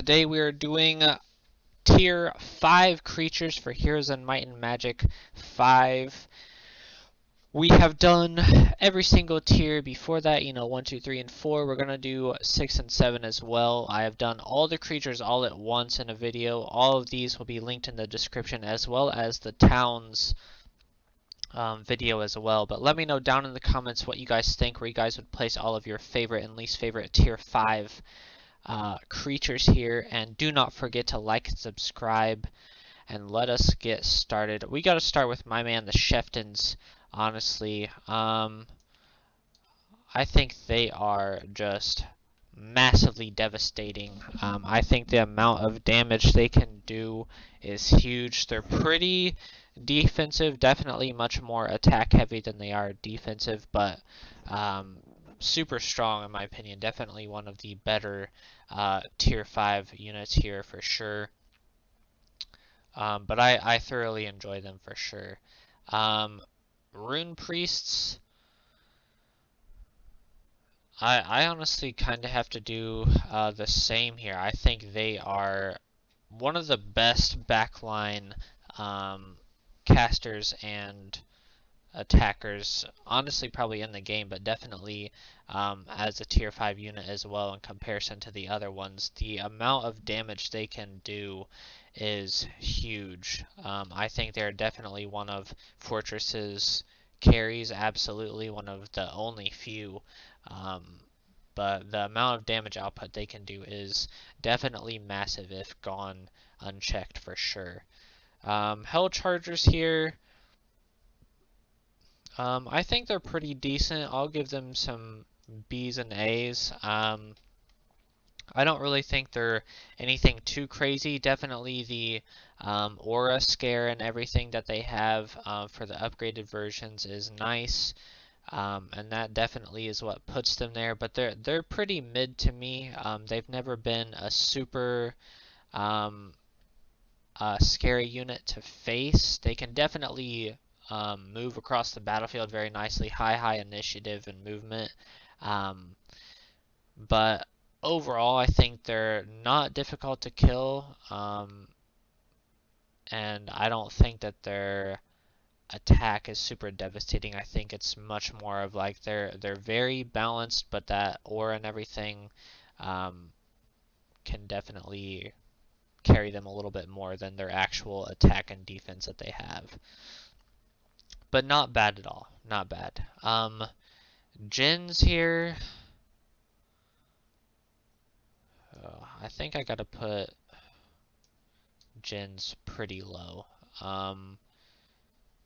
Today we are doing tier 5 creatures for Heroes and Might and Magic 5. We have done every single tier before that, 1, 2, 3, and 4. We're going to do 6 and 7 as well. I have done all the creatures all at once in a video. All of these will be linked in the description as well as the towns video as well. But let me know down in the comments what you guys think, where you guys would place all of your favorite and least favorite tier 5 creatures here, and do not forget to like and subscribe, and let us get started. We got to start with my man the Chieftains. Honestly, I think they are just massively devastating. I think the amount of damage they can do is huge. They're pretty defensive, definitely much more attack heavy than they are defensive, but super strong in my opinion. Definitely one of the better tier 5 units here for sure. But I thoroughly enjoy them for sure. Rune priests, I honestly kind of have to do the same here. I think they are one of the best backline casters and attackers, honestly probably in the game, but definitely as a tier 5 unit as well in comparison to the other ones. The amount of damage they can do is huge. I think they're definitely one of Fortress's carries, absolutely one of the only few. But the amount of damage output they can do is definitely massive if gone unchecked for sure. Hell Chargers here, I think they're pretty decent. I'll give them some B's and A's. I don't really think they're anything too crazy. Definitely the aura scare and everything that they have for the upgraded versions is nice. And that definitely is what puts them there. But they're pretty mid to me. They've never been a super scary unit to face. They can definitely move across the battlefield very nicely, high initiative and movement. But overall, I think they're not difficult to kill, and I don't think that their attack is super devastating. I think it's much more of like they're very balanced, but that aura and everything can definitely carry them a little bit more than their actual attack and defense that they have. But not bad at all. Not bad. Djinns here. I think I gotta put Djinns pretty low.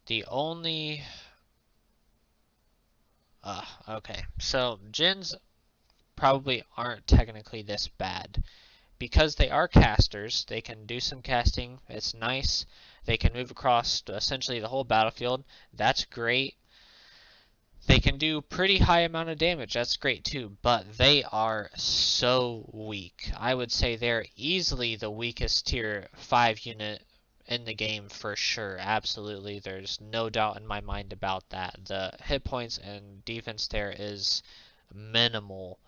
The only... okay. So, Djinns probably aren't technically this bad. Because they are casters, they can do some casting. It's nice. They can move across essentially the whole battlefield. That's great. They can do pretty high amount of damage. That's great too. But they are so weak. I would say they're easily the weakest tier 5 unit in the game for sure. Absolutely. There's no doubt in my mind about that. The hit points and defense there is minimal.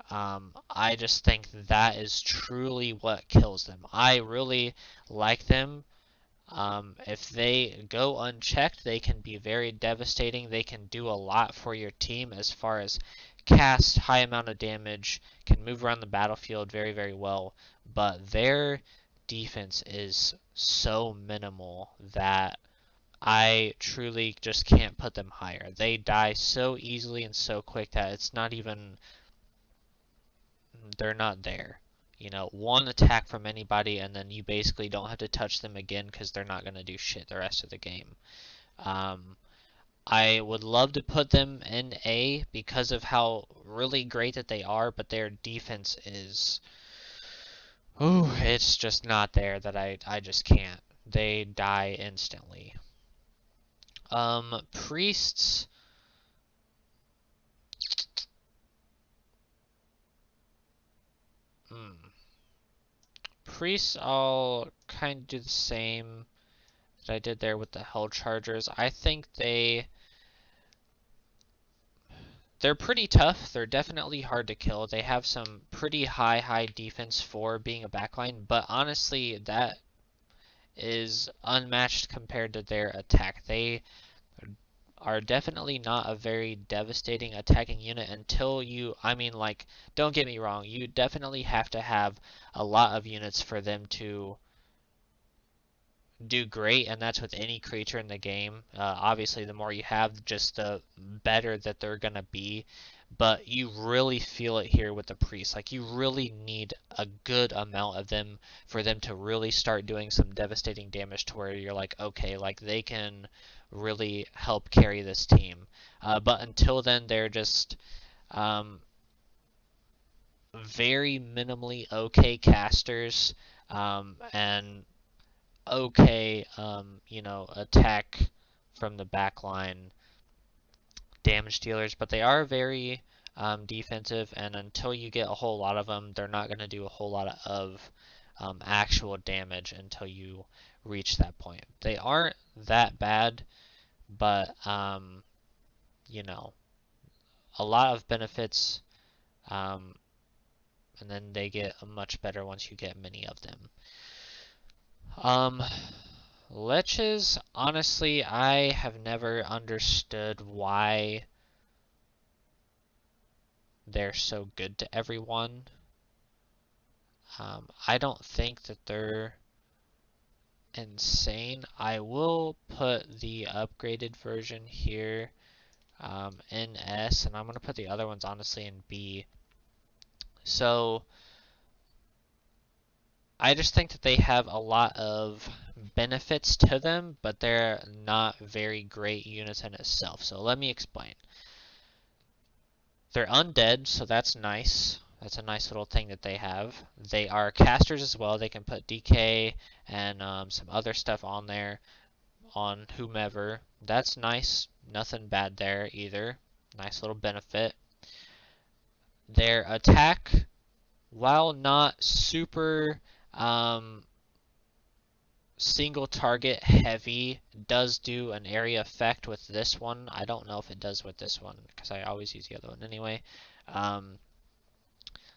I just think that is truly what kills them. I really like them. If they go unchecked, they can be very devastating. They can do a lot for your team as far as cast, high amount of damage, can move around the battlefield very well. But their defense is so minimal that I truly just can't put them higher. They die so easily and so quick that it's not even... they're not there. One attack from anybody and then you basically don't have to touch them again because they're not going to do shit the rest of the game. I would love to put them in A because of how really great that they are, but their defense is... ooh, it's just not there. That I just can't. They die instantly. Priests... Priests, I'll kind of do the same that I did there with the Hell Chargers. I think they they're pretty tough. They're definitely hard to kill. They have some pretty high defense for being a backline, but honestly, that is unmatched compared to their attack. They are definitely not a very devastating attacking unit until you, I mean, like, don't get me wrong, you definitely have to have a lot of units for them to do great, and that's with any creature in the game. Obviously, the more you have, just the better that they're gonna be. But you really feel it here with the priest. Like, you really need a good amount of them for them to really start doing some devastating damage to where you're like, okay, like they can really help carry this team. But until then, they're just very minimally okay casters, and okay, you know, attack from the back line damage dealers, but they are very defensive, and until you get a whole lot of them, they're not going to do a whole lot of actual damage until you reach that point. They aren't that bad, but, you know, a lot of benefits, and then they get much better once you get many of them. Liches, honestly, I have never understood why they're so good to everyone. I don't think that they're insane. I will put the upgraded version here in S, and I'm going to put the other ones honestly in B. So I just think that they have a lot of benefits to them, but they're not very great units in itself. So let me explain. They're undead, so that's nice. That's a nice little thing that they have. They are casters as well. They can put DK and some other stuff on there, on whomever. That's nice. Nothing bad there either. Nice little benefit. Their attack, while not super single target heavy, does do an area effect with this one. I don't know if it does with this one because I always use the other one anyway.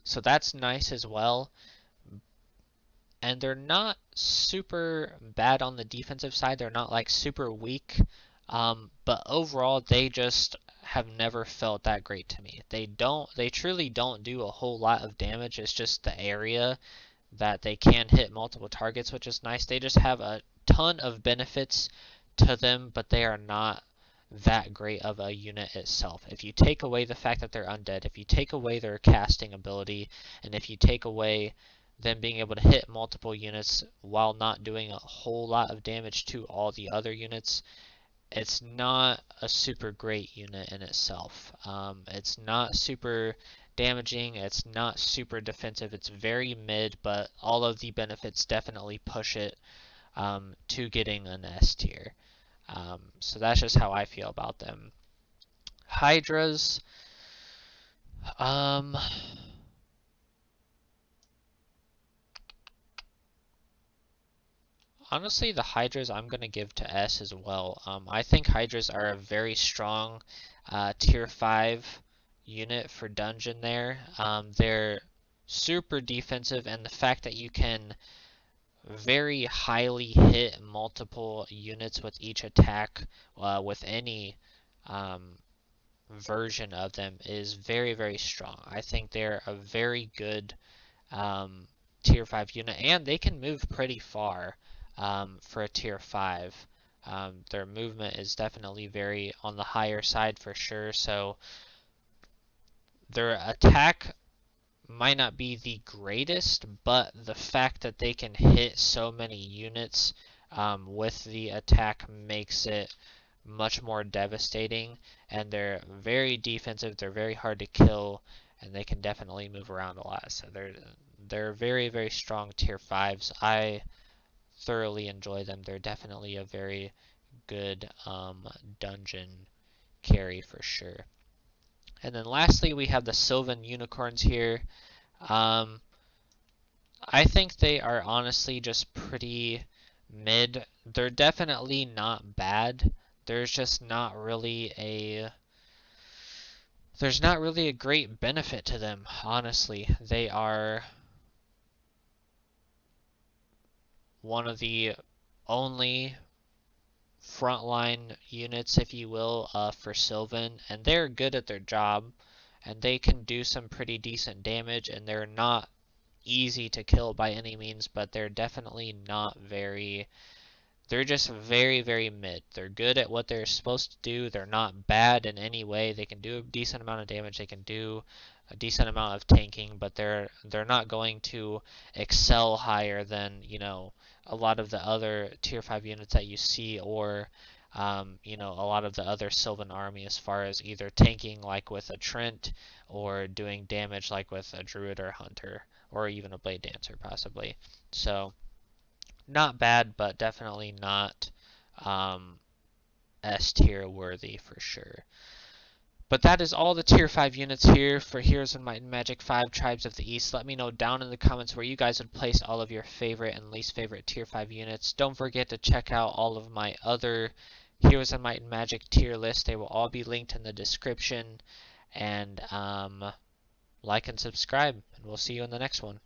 So that's nice as well. And they're not super bad on the defensive side. They're not like super weak. But overall, they just have never felt that great to me. They truly don't do a whole lot of damage. It's just the area that they can hit multiple targets, which is nice. They just have a ton of benefits to them, but they are not that great of a unit itself. If you take away the fact that they're undead, if you take away their casting ability, and if you take away them being able to hit multiple units while not doing a whole lot of damage to all the other units, it's not a super great unit in itself. It's not super damaging, it's not super defensive, it's very mid, but all of the benefits definitely push it to getting an S tier. So that's just how I feel about them. Hydras, honestly, the Hydras I'm going to give to S as well. I think Hydras are a very strong tier 5 unit for dungeon there. They're super defensive, and the fact that you can very highly hit multiple units with each attack with any version of them is very strong. I think they're a very good tier 5 unit, and they can move pretty far for a tier 5. Their movement is definitely very on the higher side for sure, so their attack might not be the greatest, but the fact that they can hit so many units with the attack makes it much more devastating, and they're very defensive, they're very hard to kill, and they can definitely move around a lot. So they're very strong tier 5s. I thoroughly enjoy them. They're definitely a very good dungeon carry for sure. And then lastly, we have the Sylvan Unicorns here. I think they are honestly just pretty mid. They're definitely not bad. There's just not really there's not really a great benefit to them, honestly. They are one of the only frontline units, if you will, for Sylvan, and they're good at their job, and they can do some pretty decent damage, and they're not easy to kill by any means, but they're definitely not very. They're just very, very mid. They're good at what they're supposed to do. They're not bad in any way. They can do a decent amount of damage. They can do a decent amount of tanking, but they're not going to excel higher than, a lot of the other tier 5 units that you see, or a lot of the other Sylvan army, as far as either tanking like with a Trent, or doing damage like with a Druid or Hunter, or even a Blade Dancer possibly. So not bad, but definitely not S tier worthy for sure. But that is all the tier 5 units here for Heroes of Might and Magic 5 Tribes of the East. Let me know down in the comments where you guys would place all of your favorite and least favorite tier 5 units. Don't forget to check out all of my other Heroes of Might and Magic tier lists. They will all be linked in the description. And like and subscribe, and we'll see you in the next one.